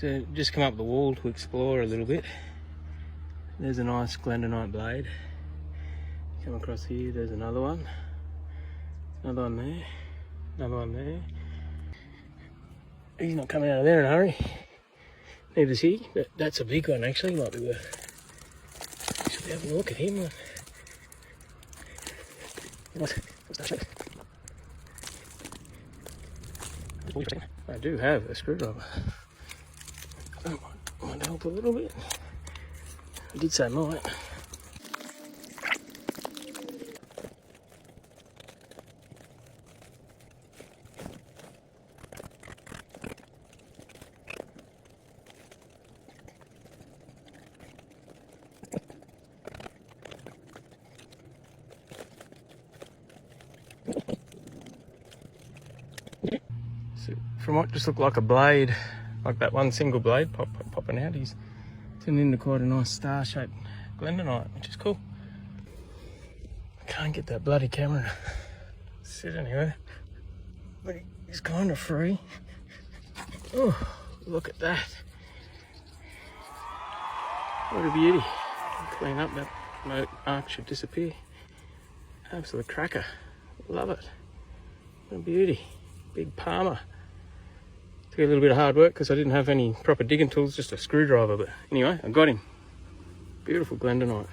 So just come up the wall to explore a little bit. There's a nice Glendonite blade. Come across here, there's another one. Another one there. Another one there. He's not coming out of there in a hurry. Neither is he, but that's a big one actually. Might be worth actually have a look at him. What's that shape? I do have a screwdriver. That might help a little bit. I did say might. So from what just looked like a blade, like that one single blade popping out, he's turned into quite a nice star-shaped Glendonite, which is cool. I can't get that bloody camera to sit anywhere, but he's kind of free. Oh, look at that. What a beauty. Clean up, that arc should disappear. Absolute cracker. Love it. What a beauty. Big palmer. Took a little bit of hard work because I didn't have any proper digging tools, just a screwdriver, but anyway, I got him. Beautiful Glendonite.